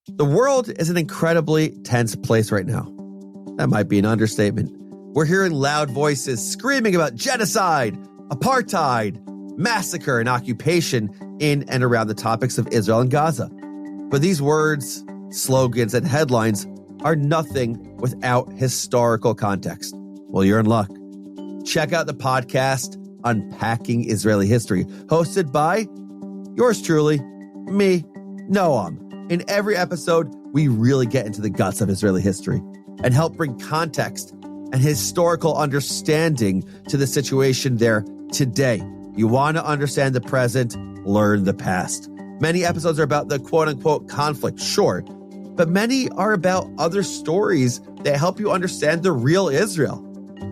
The world is an incredibly tense place right now. That might be an understatement. We're hearing loud voices screaming about genocide, apartheid, massacre, and occupation in and around the topics of Israel and Gaza. But these words, slogans, and headlines are nothing without historical context. Well, you're in luck. Check out the podcast, Unpacking Israeli History, hosted by yours truly, me, Noam. In every episode, we really get into the guts of Israeli history and help bring context and historical understanding to the situation there today. You want to understand the present, learn the past. Many episodes are about the quote-unquote conflict, sure, but many are about other stories that help you understand the real Israel.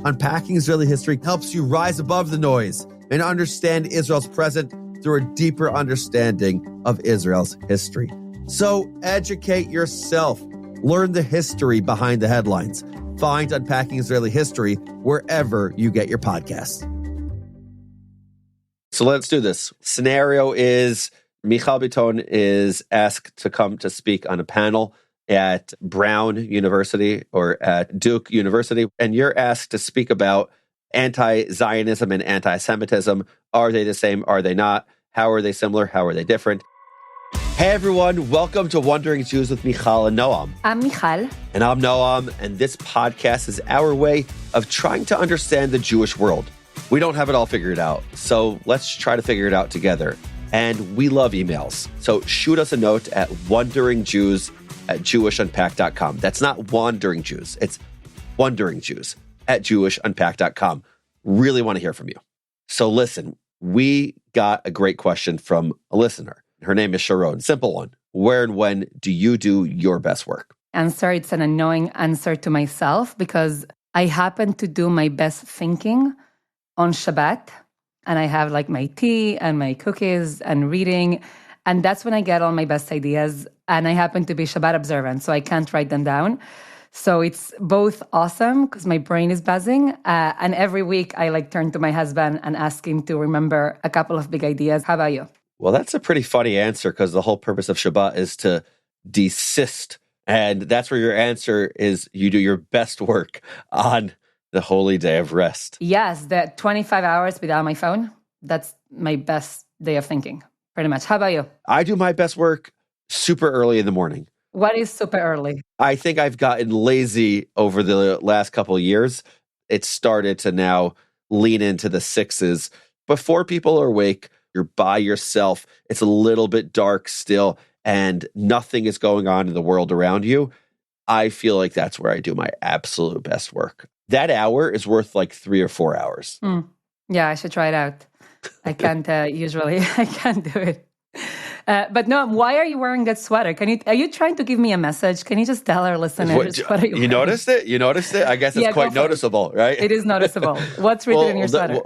Unpacking Israeli History helps you rise above the noise and understand Israel's present through a deeper understanding of Israel's history. So educate yourself. Learn the history behind the headlines. Find Unpacking Israeli History wherever you get your podcasts. So let's do this. Scenario is Mijal Biton is asked to come to speak on a panel at Brown University or at Duke University, and you're asked to speak about anti-Zionism and anti-Semitism. Are they the same? Are they not? How are they similar? How are they different? Hey everyone, welcome to Wandering Jews with Mijal and Noam. I'm Mijal. And I'm Noam, and this podcast is our way of trying to understand the Jewish world. We don't have it all figured out, so let's try to figure it out together. And we love emails, so shoot us a note at wanderingjews@jewishunpacked.com. That's not Wandering Jews, it's wanderingjews@jewishunpacked.com. Really want to hear from you. So listen, we got a great question from a listener. Her name is Sharon. Simple one. Where and when do you do your best work? Answer, it's an annoying answer to myself because I happen to do my best thinking on Shabbat. And I have like my tea and my cookies and reading. And that's when I get all my best ideas. And I happen to be Shabbat observant, so I can't write them down. So it's both awesome because my brain is buzzing. And every week I like turn to my husband and ask him to remember a couple of big ideas. How about you? Well, that's a pretty funny answer because the whole purpose of Shabbat is to desist. And that's where your answer is you do your best work on the holy day of rest. Yes, the 25 hours without my phone, that's my best day of thinking, pretty much. How about you? I do my best work super early in the morning. What is super early? I think I've gotten lazy over the last couple of years. It started to now lean into the 6s. Before people are awake, you're by yourself. It's a little bit dark still, and nothing is going on in the world around you. I feel like that's where I do my absolute best work. That hour is worth like 3 or 4 hours. Yeah, I should try it out. I can't usually. I can't do it. But no, why are you wearing that sweater? Are you trying to give me a message? Can you just tell our listeners what are you wearing? You noticed it? You noticed it? I guess it's quite noticeable, right? It is noticeable. What's written in your sweater?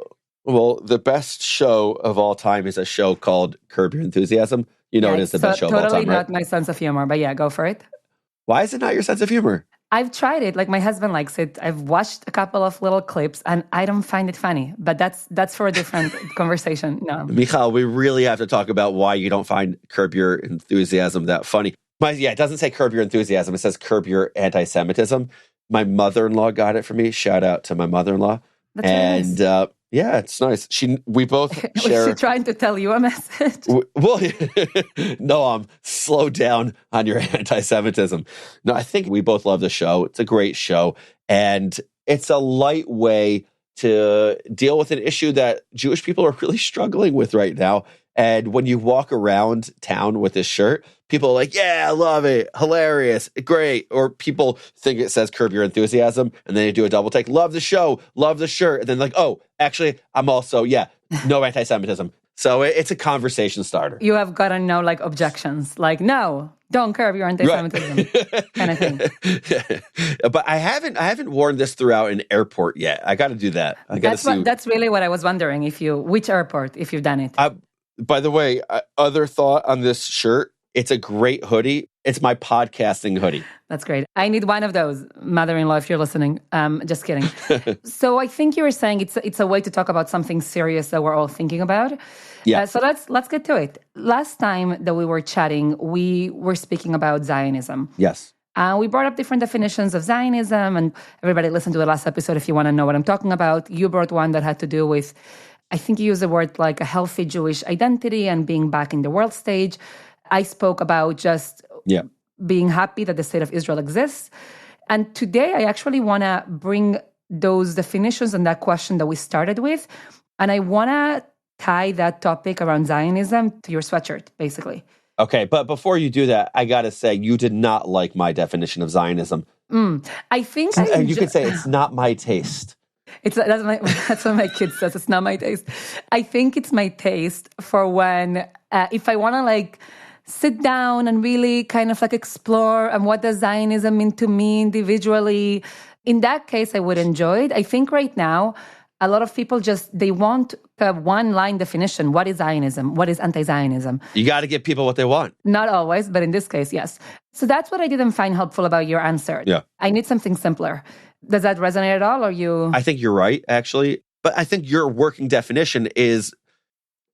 Well, the best show of all time is a show called Curb Your Enthusiasm. You know, it is the best show of all time, Totally right? not my sense of humor, but yeah, go for it. Why is it not your sense of humor? I've tried it. Like my husband likes it. I've watched a couple of little clips and I don't find it funny, but that's for a different conversation. No. Mijal, we really have to talk about why you don't find Curb Your Enthusiasm that funny. It doesn't say Curb Your Enthusiasm. It says Curb Your Anti-Semitism. My mother-in-law got it for me. Shout out to my mother-in-law. That's really nice. Yeah, it's nice. We both share. Was she trying to tell you a message? Well, no, slow down on your anti-Semitism. No, I think we both love the show. It's a great show. And it's a light way to deal with an issue that Jewish people are really struggling with right now. And when you walk around town with this shirt, people are like, yeah, I love it. Hilarious. Great. Or people think it says Curb Your Enthusiasm. And then they do a double take. Love the show. Love the shirt. And then like, oh, actually, I'm also, no anti-Semitism. So it's a conversation starter. You have got to know like objections. Like, no, don't curb your anti-Semitism kind of thing. But I haven't worn this throughout an airport yet. I got to do that. That's really what I was wondering. Which airport, if you've done it. By the way, other thought on this shirt It's a great hoodie. It's my podcasting hoodie. That's great. I need one of those, mother-in-law, if you're listening. Just kidding. So I think you were saying it's a way to talk about something serious that we're all thinking about. Yeah. So let's get to it. Last time that we were chatting, we were speaking about Zionism. Yes. We brought up different definitions of Zionism, and everybody listened to the last episode if you want to know what I'm talking about. You brought one that had to do with, I think you used the word like a healthy Jewish identity and being back in the world stage. I spoke about just being happy that the state of Israel exists. And today I actually want to bring those definitions and that question that we started with, and I want to tie that topic around Zionism to your sweatshirt, basically. Okay, but before you do that, I got to say, you did not like my definition of Zionism. I think you could say it's not my taste. That's what my kid says. It's not my taste. I think it's my taste for when, if I want to like sit down and really kind of like explore and what does Zionism mean to me individually. In that case, I would enjoy it. I think right now, a lot of people they want a one-line definition. What is Zionism? What is anti-Zionism? You got to give people what they want. Not always, but in this case, yes. So that's what I didn't find helpful about your answer. Yeah. I need something simpler. Does that resonate at all, or you? I think you're right, actually. But I think your working definition is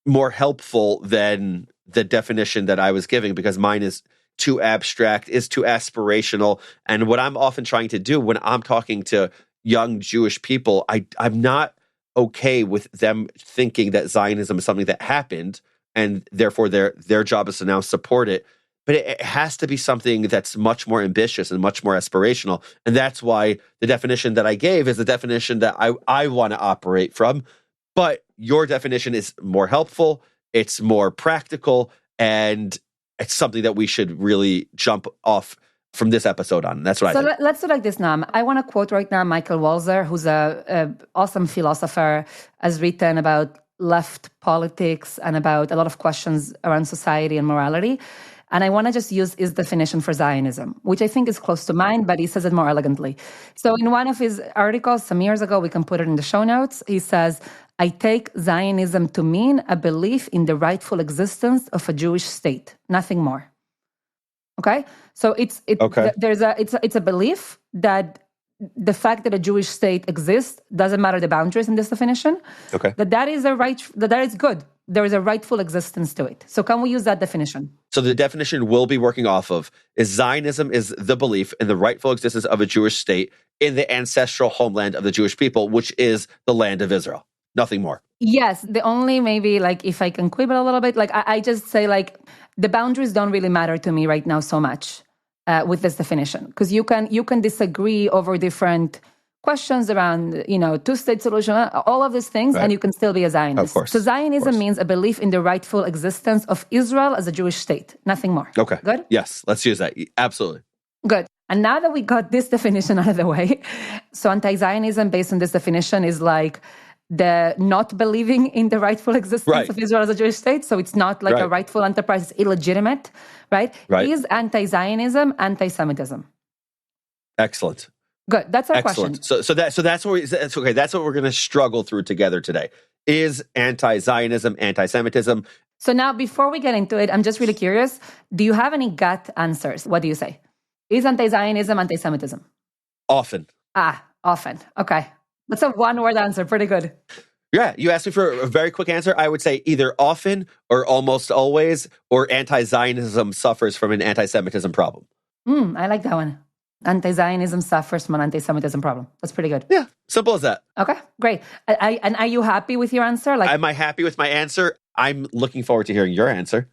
more helpful than the definition that I was giving, because mine is too abstract, is too aspirational. And what I'm often trying to do when I'm talking to young Jewish people, I'm not okay with them thinking that Zionism is something that happened and therefore their job is to now support it. But it has to be something that's much more ambitious and much more aspirational. And that's why the definition that I gave is the definition that I want to operate from. But your definition is more helpful, it's more practical, and it's something that we should really jump off from this episode on. That's what I think. So let's do like this now. I want to quote right now Michael Walzer, who's a awesome philosopher, has written about left politics and about a lot of questions around society and morality. And I want to just use his definition for Zionism, which I think is close to mine, but he says it more elegantly. So in one of his articles some years ago, we can put it in the show notes, he says, I take Zionism to mean a belief in the rightful existence of a Jewish state, nothing more. Okay? So it's a belief that the fact that a Jewish state exists doesn't matter the boundaries in this definition. Okay. That is good. There is a rightful existence to it. So can we use that definition? So the definition we'll be working off of is Zionism is the belief in the rightful existence of a Jewish state in the ancestral homeland of the Jewish people, which is the land of Israel. Nothing more. Yes. The only maybe like if I can quibble a little bit, like I just say like the boundaries don't really matter to me right now so much with this definition, because you can disagree over different questions around, two-state solution, all of these things, right, and you can still be a Zionist. Of course. So Zionism means a belief in the rightful existence of Israel as a Jewish state, nothing more. Okay. Good? Yes, let's use that. Absolutely. Good. And now that we got this definition out of the way, so anti-Zionism based on this definition is like the not believing in the rightful existence of Israel as a Jewish state. So it's not like a rightful enterprise, it's illegitimate, right? Is anti-Zionism anti-Semitism? Excellent. Good. That's our question. So that's okay. That's what we're going to struggle through together today. Is anti-Zionism anti-Semitism? So now, before we get into it, I'm just really curious. Do you have any gut answers? What do you say? Is anti-Zionism anti-Semitism? Often. Often. Okay. That's a one-word answer. Pretty good. Yeah. You asked me for a very quick answer. I would say either often or almost always, or anti-Zionism suffers from an anti-Semitism problem. I like that one. Anti-Zionism suffers from an anti-Semitism problem. That's pretty good. Yeah, simple as that. Okay, great. And are you happy with your answer? Am I happy with my answer? I'm looking forward to hearing your answer.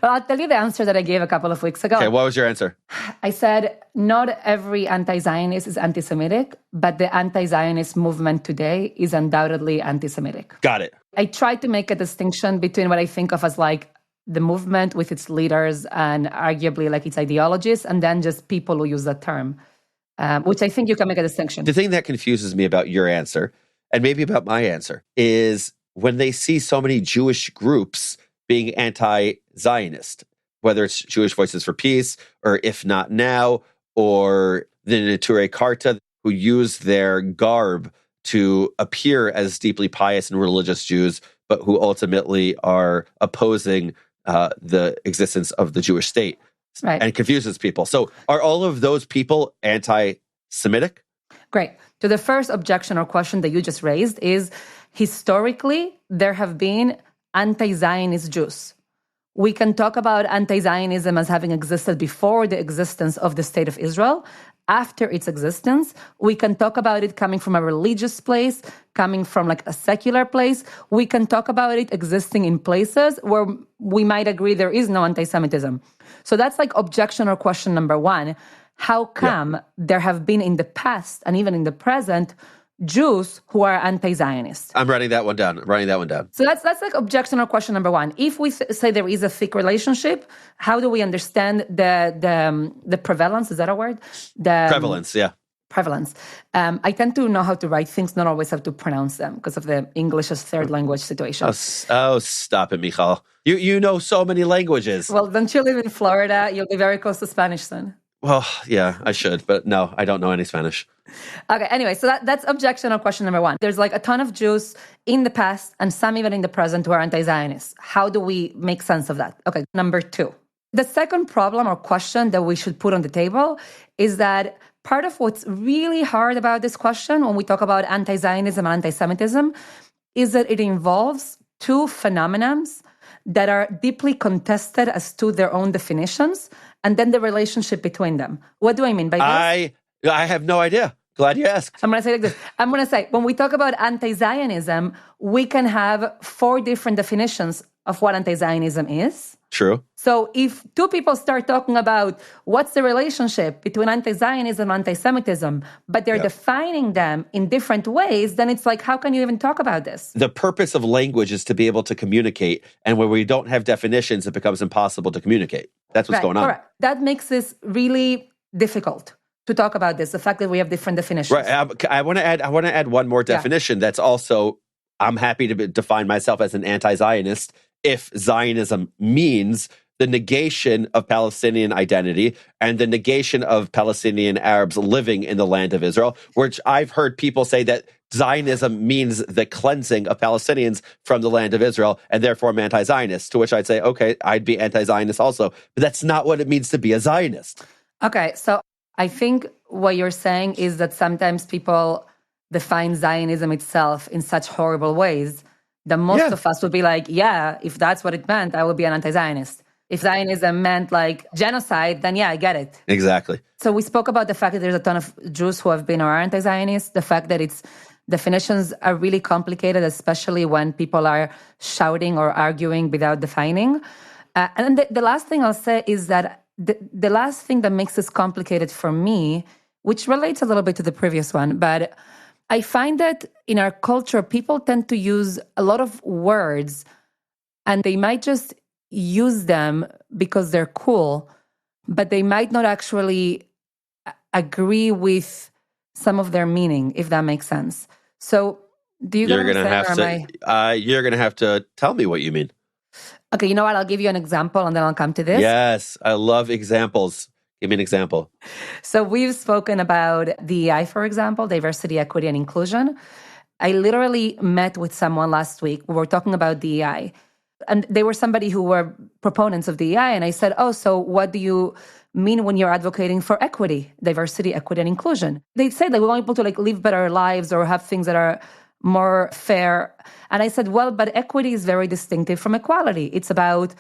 Well, I'll tell you the answer that I gave a couple of weeks ago. Okay, what was your answer? I said, not every anti-Zionist is anti-Semitic, but the anti-Zionist movement today is undoubtedly anti-Semitic. Got it. I tried to make a distinction between what I think of as like the movement with its leaders and arguably like its ideologies, and then just people who use that term, which I think you can make a distinction. The thing that confuses me about your answer, and maybe about my answer, is when they see so many Jewish groups being anti-Zionist, whether it's Jewish Voices for Peace, or If Not Now, or the Neturei Karta, who use their garb to appear as deeply pious and religious Jews, but who ultimately are opposing the existence of the Jewish state, Right. and confuses people. So are all of those people anti-Semitic? Great. To the first objection or question that you just raised is, historically, there have been anti-Zionist Jews. We can talk about anti-Zionism as having existed before the existence of the State of Israel. After its existence, we can talk about it coming from a religious place, coming from like a secular place. We can talk about it existing in places where we might agree there is no anti-Semitism. So that's like objection or question number one. How come there have been in the past and even in the present Jews who are anti-Zionist? I'm writing that one down. So that's like objection or question number one. If we say there is a thick relationship, how do we understand the prevalence? Is that a word? Prevalence, yeah. Prevalence. I tend to know how to write things, not always have to pronounce them because of the English as third language situation. Oh, stop it, Mijal. You know so many languages. Well, don't you live in Florida? You'll be very close to Spanish soon. Well, yeah, I should, but no, I don't know any Spanish. Okay, anyway, so that's objection or question number one. There's like a ton of Jews in the past and some even in the present who are anti-Zionists. How do we make sense of that? Okay, number two. The second problem or question that we should put on the table is that part of what's really hard about this question when we talk about anti-Zionism and anti-Semitism is that it involves two phenomenons that are deeply contested as to their own definitions, and then the relationship between them. What do I mean by this? I have no idea. Glad you asked. I'm going to say like this. I'm going to say, when we talk about anti-Zionism, we can have four different definitions of what anti-Zionism is. True. So if two people start talking about what's the relationship between anti-Zionism and anti-Semitism, but they're defining them in different ways, then it's like, how can you even talk about this? The purpose of language is to be able to communicate. And when we don't have definitions, it becomes impossible to communicate. That's what's going on. Correct. That makes this really difficult to talk about this, the fact that we have different definitions. Right. I want to add one more definition that's also, I'm happy to define myself as an anti-Zionist if Zionism means the negation of Palestinian identity and the negation of Palestinian Arabs living in the land of Israel, which I've heard people say that Zionism means the cleansing of Palestinians from the land of Israel, and therefore I'm anti-Zionist, to which I'd say, okay, I'd be anti-Zionist also. But that's not what it means to be a Zionist. Okay, so I think what you're saying is that sometimes people define Zionism itself in such horrible ways that most of us would be like, yeah, if that's what it meant, I would be an anti-Zionist. If Zionism meant like genocide, then yeah, I get it. Exactly. So we spoke about the fact that there's a ton of Jews who have been or are anti-Zionists, the fact that its definitions are really complicated, especially when people are shouting or arguing without defining. And the last thing I'll say is that the last thing that makes this complicated for me, which relates a little bit to the previous one, but I find that in our culture, people tend to use a lot of words and they might just use them because they're cool, but they might not actually agree with some of their meaning, if that makes sense. So do you You're going to have to tell me what you mean. Okay, you know what? I'll give you an example and then I'll come to this. Yes, I love examples. Give me an example. So we've spoken about DEI, for example, diversity, equity, and inclusion. I literally met with someone last week. We were talking about DEI. And they were somebody who were proponents of DEI. And I said, oh, so what do you mean when you're advocating for equity, diversity, equity, and inclusion? They said that we want people to like live better lives or have things that are more fair. And I said, well, but equity is very distinctive from equality. It's about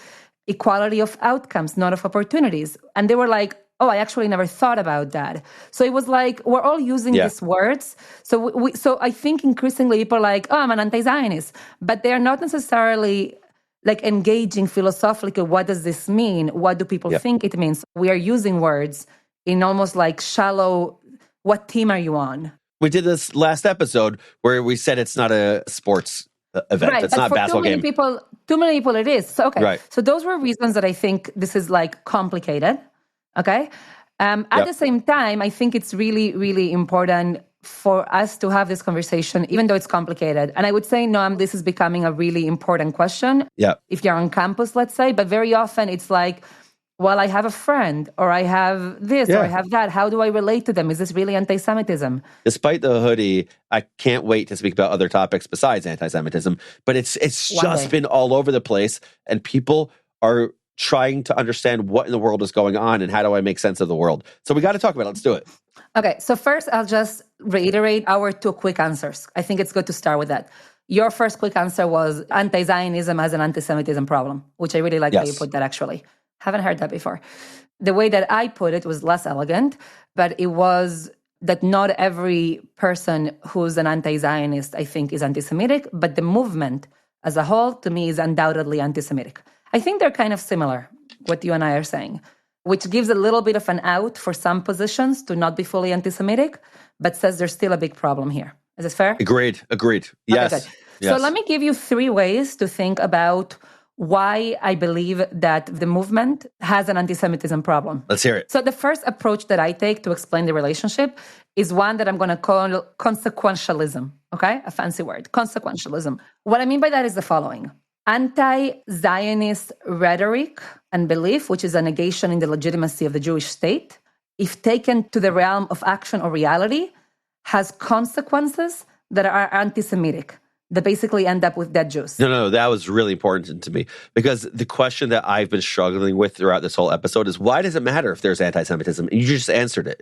equality of outcomes, not of opportunities. And they were like, oh, I actually never thought about that. So it was like, we're all using these words. So so I think increasingly people are like, oh, I'm an anti-Zionist. But they're not necessarily like engaging philosophically, what does this mean? What do people think it means? We are using words in almost like shallow, what team are you on? We did this last episode where we said it's not a sports event. Right. It's not a basketball game. Too many people it is. So, okay. Right. So those were reasons that I think this is like complicated. Okay. At the same time, I think it's really, really important for us to have this conversation, even though it's complicated. And I would say, Noam, this is becoming a really important question. Yeah. If you're on campus, let's say, but very often it's like, well, I have a friend, or I have this, or I have that. How do I relate to them? Is this really anti-Semitism? Despite the hoodie, I can't wait to speak about other topics besides anti-Semitism. But it's just been all over the place, and people are trying to understand what in the world is going on and how do I make sense of the world. So we got to talk about it. Let's do it. Okay, so first I'll just reiterate our two quick answers. I think it's good to start with that. Your first quick answer was anti-Zionism as an anti-Semitism problem, which I really like how you put that actually. Haven't heard that before. The way that I put it was less elegant, but it was that not every person who's an anti-Zionist, I think, is anti-Semitic, but the movement as a whole, to me, is undoubtedly anti-Semitic. I think they're kind of similar, what you and I are saying, which gives a little bit of an out for some positions to not be fully anti-Semitic, but says there's still a big problem here. Is it fair? Agreed. Yes. Okay, so let me give you 3 ways to think about why I believe that the movement has an anti-Semitism problem. Let's hear it. So the first approach that I take to explain the relationship is one that I'm going to call consequentialism, okay? A fancy word, consequentialism. What I mean by that is the following. Anti-Zionist rhetoric and belief, which is a negation in the legitimacy of the Jewish state, if taken to the realm of action or reality, has consequences that are anti-Semitic, that basically end up with dead Jews. No, that was really important to me because the question that I've been struggling with throughout this whole episode is why does it matter if there's anti-Semitism? And you just answered it.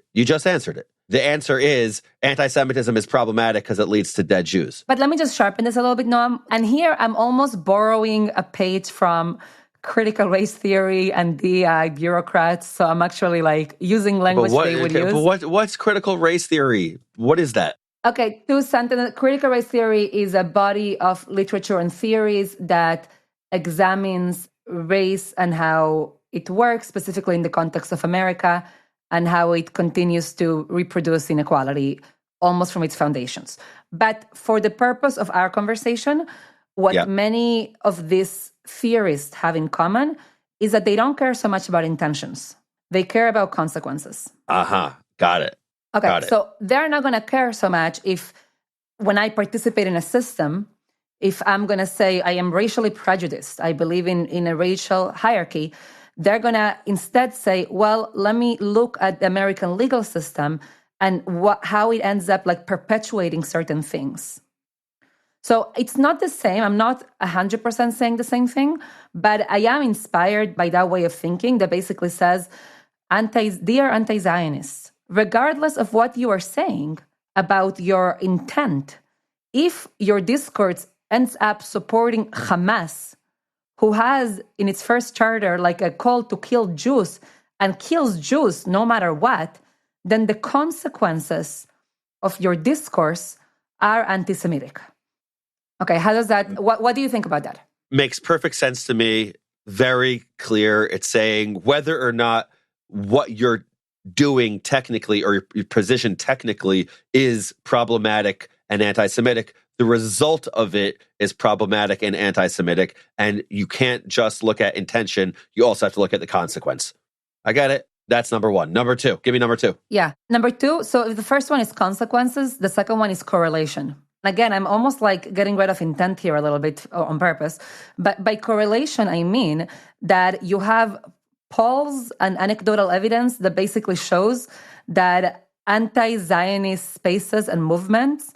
The answer is anti-Semitism is problematic because it leads to dead Jews. But let me just sharpen this a little bit, Noam. And here I'm almost borrowing a page from critical race theory and DEI bureaucrats. So I'm actually like using language they would use. But what's critical race theory? What is that? Okay, 2 sentences. Critical race theory is a body of literature and theories that examines race and how it works, specifically in the context of America, and how it continues to reproduce inequality almost from its foundations. But for the purpose of our conversation, what many of these theorists have in common is that they don't care so much about intentions. They care about consequences. Got it. Okay, so they're not going to care so much if, when I participate in a system, if I'm going to say I am racially prejudiced, I believe in a racial hierarchy, they're going to instead say, well, let me look at the American legal system and how it ends up like perpetuating certain things. So it's not the same. I'm not 100% saying the same thing, but I am inspired by that way of thinking that basically says, dear anti-Zionists, regardless of what you are saying about your intent, if your discourse ends up supporting Hamas, who has in its first charter like a call to kill Jews and kills Jews no matter what, then the consequences of your discourse are anti-Semitic. Okay, how does that, what do you think about that? Makes perfect sense to me. Very clear. It's saying whether or not what you're doing technically or your position technically is problematic and anti-Semitic, the result of it is problematic and anti-Semitic, and you can't just look at intention, you also have to look at the consequence. I got it. That's number 1. Number 2. Give me number 2. Yeah. Number 2, so if the first one is consequences, the second one is correlation. Again, I'm almost like getting rid of intent here a little bit on purpose. But by correlation, I mean that you have polls and anecdotal evidence that basically shows that anti-Zionist spaces and movements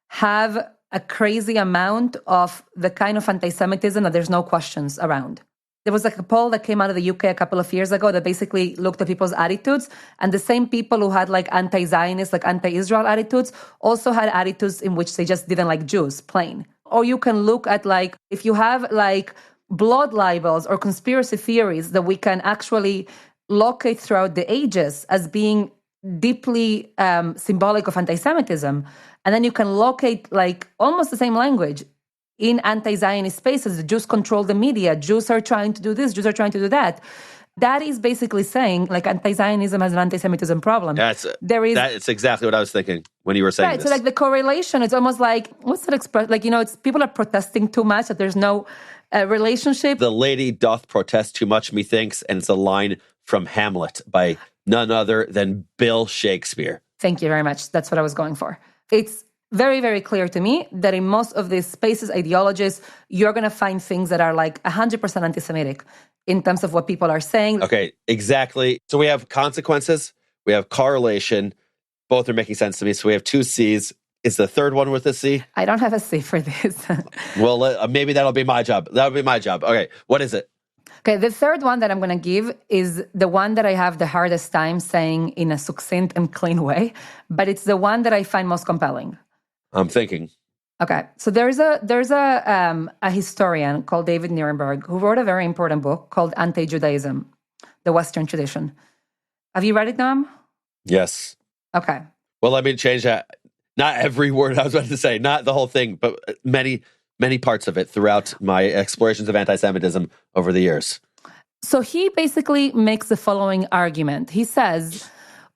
have a crazy amount of the kind of anti-Semitism that there's no questions around. There was like a poll that came out of the UK a couple of years ago that basically looked at people's attitudes, and the same people who had like anti-Zionist, like anti-Israel attitudes also had attitudes in which they just didn't like Jews, plain. Or you can look at like, if you have like blood libels or conspiracy theories that we can actually locate throughout the ages as being deeply symbolic of anti-Semitism, and then you can locate like almost the same language in anti-Zionist spaces. The Jews control the media. Jews are trying to do this. Jews are trying to do that. That is basically saying like anti-Zionism has an anti-Semitism problem. That's exactly what I was thinking when you were saying right, this. So like the correlation, it's almost like, what's that expression? Like, it's people are protesting too much, that there's no relationship. The lady doth protest too much, methinks, and it's a line from Hamlet by none other than Bill Shakespeare. Thank you very much. That's what I was going for. It's very, very clear to me that in most of these spaces, ideologies, you're going to find things that are like 100% anti-Semitic in terms of what people are saying. Okay, exactly. So we have consequences, we have correlation. Both are making sense to me. So we have 2 C's. Is the third one with a C? I don't have a C for this. Well, maybe that'll be my job. That'll be my job. Okay, what is it? Okay, the third one that I'm going to give is the one that I have the hardest time saying in a succinct and clean way, but it's the one that I find most compelling. I'm thinking. Okay, so there's a historian called David Nirenberg who wrote a very important book called Anti-Judaism, the Western Tradition. Have you read it, Noam? Yes. Okay. Well, let me change that. Not every word I was about to say, not the whole thing, but many parts of it throughout my explorations of anti-Semitism over the years. So he basically makes the following argument. He says,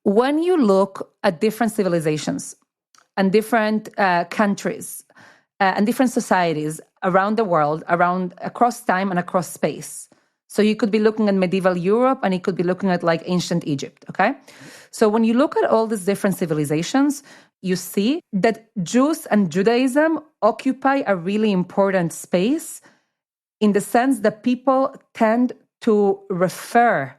when you look at different civilizations and different countries and different societies around the world, across time and across space. So you could be looking at medieval Europe and you could be looking at like ancient Egypt, okay? So when you look at all these different civilizations, you see that Jews and Judaism occupy a really important space in the sense that people tend to refer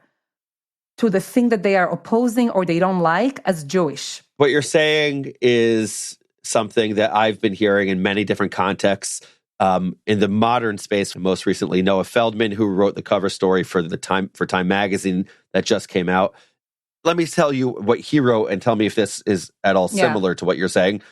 to the thing that they are opposing or they don't like as Jewish. What you're saying is something that I've been hearing in many different contexts. In the modern space, most recently, Noah Feldman, who wrote the cover story for Time magazine that just came out. Let me tell you what he wrote and tell me if this is at all similar to what you're saying.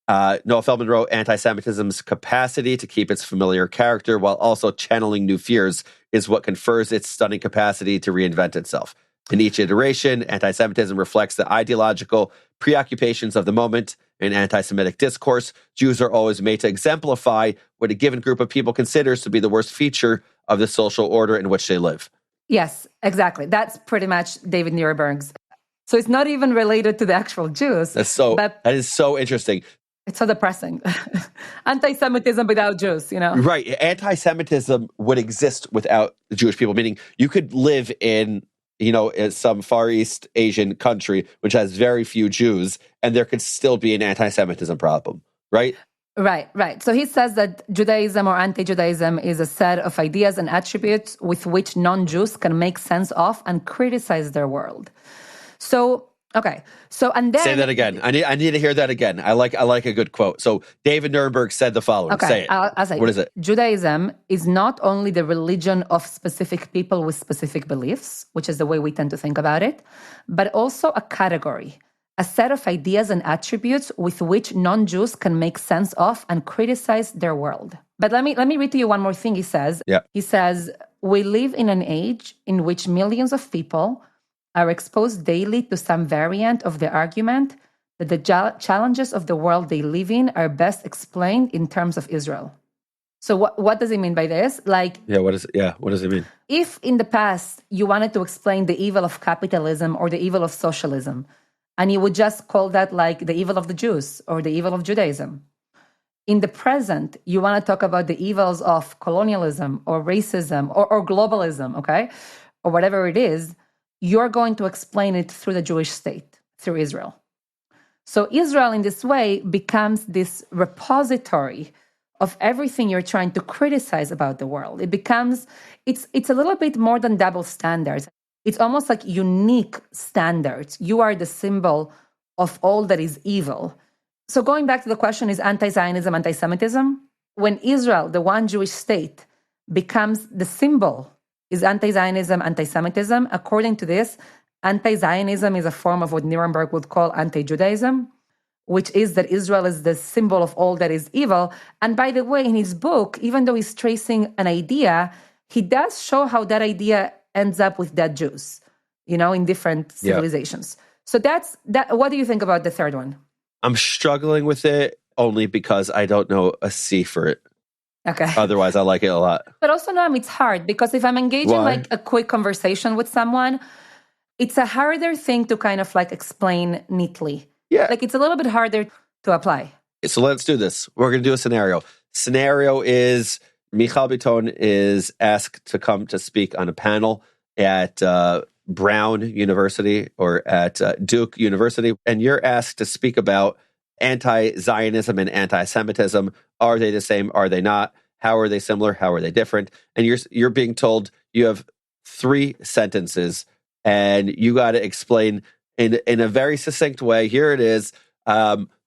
Noah Feldman wrote, anti-Semitism's capacity to keep its familiar character while also channeling new fears is what confers its stunning capacity to reinvent itself. In each iteration, anti-Semitism reflects the ideological preoccupations of the moment. In anti-Semitic discourse, Jews are always made to exemplify what a given group of people considers to be the worst feature of the social order in which they live. Yes, exactly. That's pretty much David Nirenberg's. So it's not even related to the actual Jews. That is so interesting. It's so depressing. Anti-Semitism without Jews, you know? Right. Anti-Semitism would exist without the Jewish people, meaning you could live in some Far East Asian country which has very few Jews, and there could still be an anti-Semitism problem, right? Right. So he says that Judaism or anti-Judaism is a set of ideas and attributes with which non-Jews can make sense of and criticize their world. So, okay. So, and then... Say that again. I need to hear that again. I like a good quote. So David Nirenberg said the following. Okay, say it. I'll say what is it? Judaism is not only the religion of specific people with specific beliefs, which is the way we tend to think about it, but also a category, a set of ideas and attributes with which non-Jews can make sense of and criticize their world. But let me read to you one more thing he says. Yeah. He says, we live in an age in which millions of people are exposed daily to some variant of the argument that the challenges of the world they live in are best explained in terms of Israel. So what does he mean by this? What does it mean? If in the past you wanted to explain the evil of capitalism or the evil of socialism, and you would just call that like the evil of the Jews or the evil of Judaism, in the present, you want to talk about the evils of colonialism or racism or globalism, okay? Or whatever it is, you're going to explain it through the Jewish state, through Israel. So Israel in this way becomes this repository of everything you're trying to criticize about the world. It's a little bit more than double standards. It's almost like unique standards. You are the symbol of all that is evil. So going back to the question, is anti-Zionism anti-Semitism? When Israel, the one Jewish state, becomes the symbol, is anti-Zionism anti-Semitism? According to this, anti-Zionism is a form of what Nirenberg would call anti-Judaism, which is that Israel is the symbol of all that is evil. And by the way, in his book, even though he's tracing an idea, he does show how that idea ends up with dead Jews, in different civilizations. Yeah. So that's that. What do you think about the third one? I'm struggling with it only because I don't know a C for it. Okay. Otherwise, I like it a lot. But also, Noam, it's hard because if I'm engaging like a quick conversation with someone, it's a harder thing to kind of like explain neatly. Yeah. Like it's a little bit harder to apply. So let's do this. We're going to do a scenario. Scenario is Mijal Bitton is asked to come to speak on a panel at Brown University or at Duke University. And you're asked to speak about anti-Zionism and anti-Semitism. Are they the same? Are they not? How are they similar? How are they different? And you're being told you have 3 sentences and you got to explain in a very succinct way. Here it is.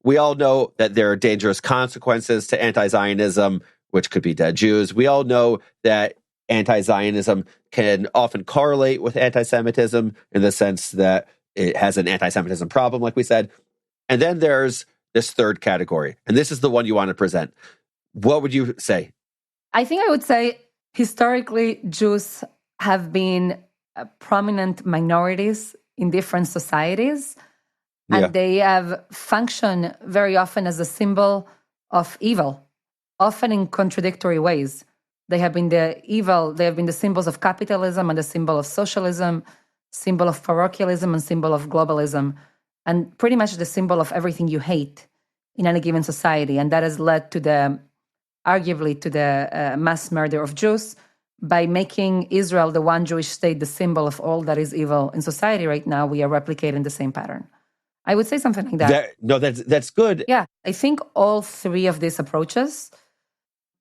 We all know that there are dangerous consequences to anti-Zionism, which could be dead Jews. We all know that anti-Zionism can often correlate with anti-Semitism in the sense that it has an anti-Semitism problem, like we said. And then there's this third category, and this is the one you want to present. What would you say? I think I would say historically Jews have been prominent minorities in different societies, and they have functioned very often as a symbol of evil, often in contradictory ways. They have been the evil, they have been the symbols of capitalism and the symbol of socialism, symbol of parochialism and symbol of globalism, and pretty much the symbol of everything you hate in any given society. And that has led to arguably to the mass murder of Jews by making Israel, the one Jewish state, the symbol of all that is evil in society right now. We are replicating the same pattern. I would say something like that. That's good. Yeah, I think all three of these approaches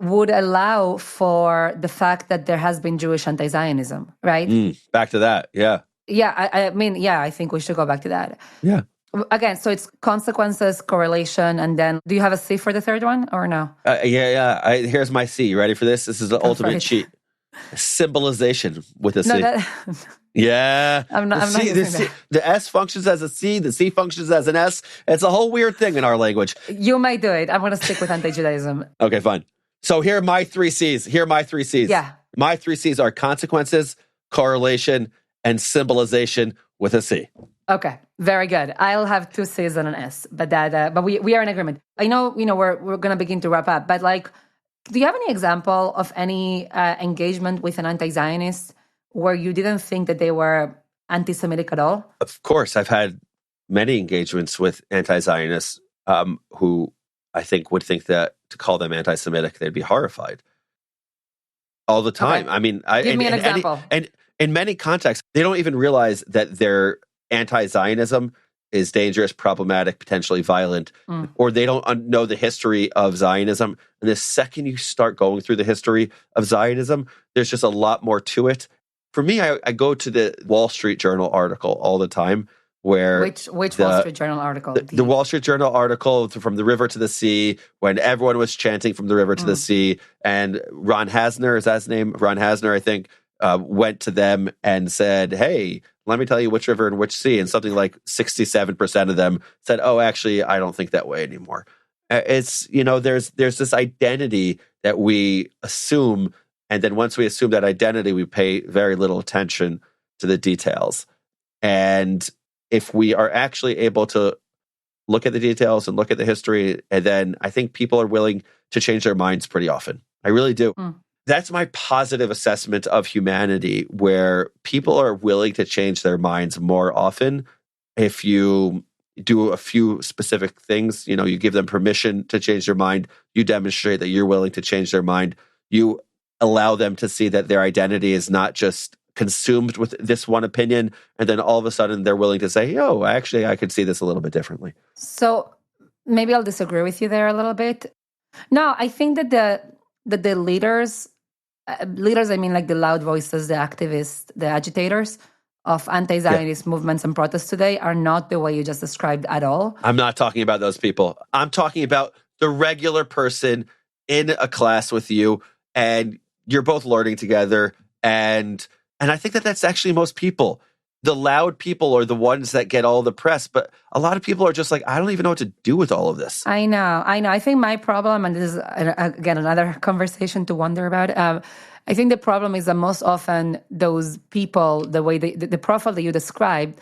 would allow for the fact that there has been Jewish anti-Zionism, right? Back to that, yeah. Yeah, I think we should go back to that. Yeah. Again, so it's consequences, correlation, and then do you have a C for the third one or no? Here's my C. You ready for this? This is the ultimate cheat. Symbolization with a C. Yeah. I'm not using that. The S functions as a C, the C functions as an S. It's a whole weird thing in our language. You might do it. I'm going to stick with anti-Judaism. Okay, fine. So here are my 3 C's. Yeah. My 3 C's are consequences, correlation, and symbolization with a C. Okay, very good. I'll have 2 C's and an S, but we are in agreement. I know, we're going to begin to wrap up, but do you have any example of any engagement with an anti-Zionist where you didn't think that they were anti-Semitic at all? Of course, I've had many engagements with anti-Zionists who I think would think that to call them anti-Semitic, they'd be horrified all the time. Okay. I mean, give me an example. And in many contexts, they don't even realize that their anti-Zionism is dangerous, problematic, potentially violent, or they don't know the history of Zionism. And the second you start going through the history of Zionism, there's just a lot more to it. For me, I go to the Wall Street Journal article all the time. Where Which Wall Street Journal article? The Wall Street Journal article from the river to the sea, when everyone was chanting from the river to the sea, and Ron Hasner, is that his name? Ron Hasner, I think, went to them and said, hey, let me tell you which river and which sea. And something like 67% of them said, oh, actually, I don't think that way anymore. It's, there's this identity that we assume. And then once we assume that identity, we pay very little attention to the details. And if we are actually able to look at the details and look at the history, and then I think people are willing to change their minds pretty often. I really do. That's my positive assessment of humanity, where people are willing to change their minds more often if you do a few specific things. You give them permission to change their mind. You demonstrate that you're willing to change their mind. You allow them to see that their identity is not just consumed with this one opinion, and then all of a sudden they're willing to say, "Oh, actually, I could see this a little bit differently." So maybe I'll disagree with you there a little bit. No, I think that the leaders, I mean, like the loud voices, the activists, the agitators of anti-Zionist movements and protests today are not the way you just described at all. I'm not talking about those people. I'm talking about the regular person in a class with you, and you're both learning together, and I think that that's actually most people. The loud people are the ones that get all the press, but a lot of people are just like, I don't even know what to do with all of this. I know. I think my problem, and this is, again, another conversation to wonder about, I think the problem is that most often those people, the way the profile that you described,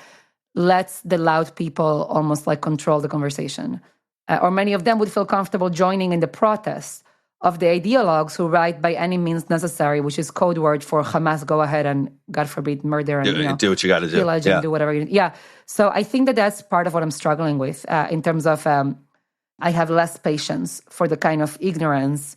lets the loud people almost like control the conversation. Or many of them would feel comfortable joining in the protest of the ideologues who write by any means necessary, which is code word for Hamas, go ahead and, God forbid, murder and do what you got to do. Pillage and do whatever you need. Yeah. So I think that that's part of what I'm struggling with in terms of I have less patience for the kind of ignorance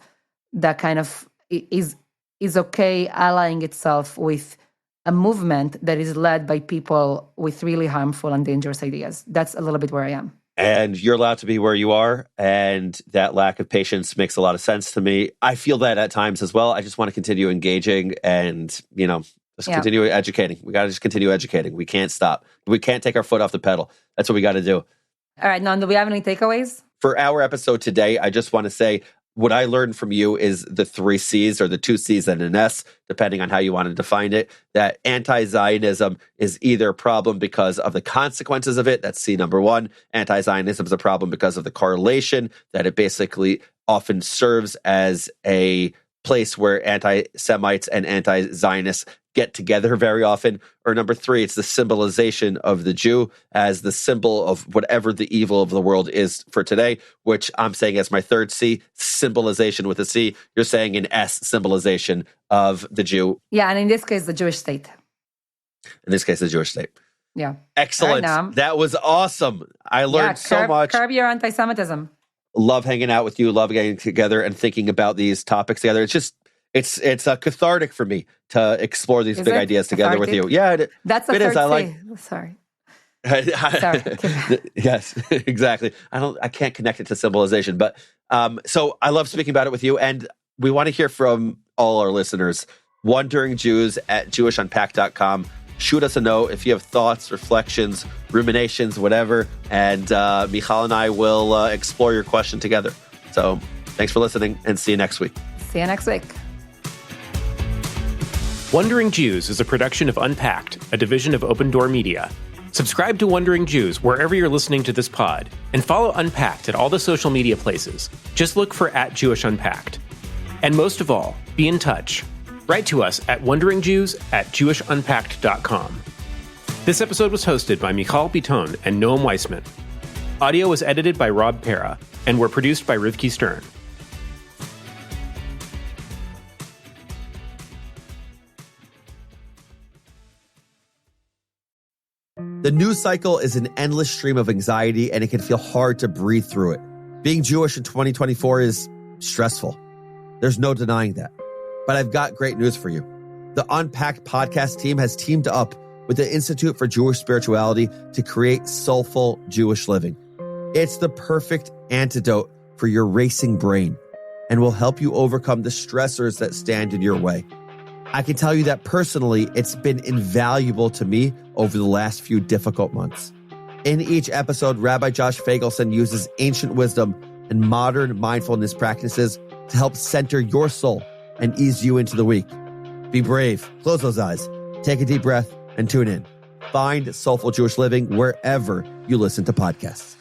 that kind of is okay allying itself with a movement that is led by people with really harmful and dangerous ideas. That's a little bit where I am. And you're allowed to be where you are, and that lack of patience makes a lot of sense to me. I feel that at times as well. I just want to continue engaging and, continue educating. We got to just continue educating. We can't stop. We can't take our foot off the pedal. That's what we got to do. All right, Noam, do we have any takeaways? For our episode today, I just want to say what I learned from you is the 3 C's or the 2 C's and an S, depending on how you want to define it, that anti-Zionism is either a problem because of the consequences of it. That's C number 1. Anti-Zionism is a problem because of the correlation, that it basically often serves as a place where anti-Semites and anti-Zionists get together very often. Or number 3, it's the symbolization of the Jew as the symbol of whatever the evil of the world is for today, which I'm saying as my 3rd C, symbolization with a C. You're saying an S, symbolization of the Jew. Yeah, and in this case, the Jewish state. In this case, the Jewish state. Yeah. Excellent. Right, that was awesome. I learned so much. Curb your anti-Semitism. Love hanging out with you. Love getting together and thinking about these topics together. It's just, it's cathartic for me to explore these big ideas together with you. Yeah, that's a it is. I like. Sorry. Sorry. Yes, exactly. I can't connect it to symbolization, but so I love speaking about it with you, and we want to hear from all our listeners. Wandering Jews at JewishUnpacked.com. Shoot us a note if you have thoughts, reflections, ruminations, whatever, and Mijal and I will explore your question together. So thanks for listening, and see you next week. See you next week. Wandering Jews is a production of Unpacked, a division of OpenDor Media. Subscribe to Wandering Jews wherever you're listening to this pod, and follow Unpacked at all the social media places. Just look for @JewishUnpacked. And most of all, be in touch. Write to us at wanderingjews@JewishUnpacked.com. This episode was hosted by Michal Biton and Noam Weissman. Audio was edited by Rob Pera, and were produced by Rivki Stern. The news cycle is an endless stream of anxiety, and it can feel hard to breathe through it. Being Jewish in 2024 is stressful. There's no denying that. But I've got great news for you. The Unpacked podcast team has teamed up with the Institute for Jewish Spirituality to create Soulful Jewish Living. It's the perfect antidote for your racing brain and will help you overcome the stressors that stand in your way. I can tell you that personally, it's been invaluable to me over the last few difficult months. In each episode, Rabbi Josh Fagelson uses ancient wisdom and modern mindfulness practices to help center your soul and ease you into the week. Be brave, close those eyes, take a deep breath, and tune in. Find Soulful Jewish Living wherever you listen to podcasts.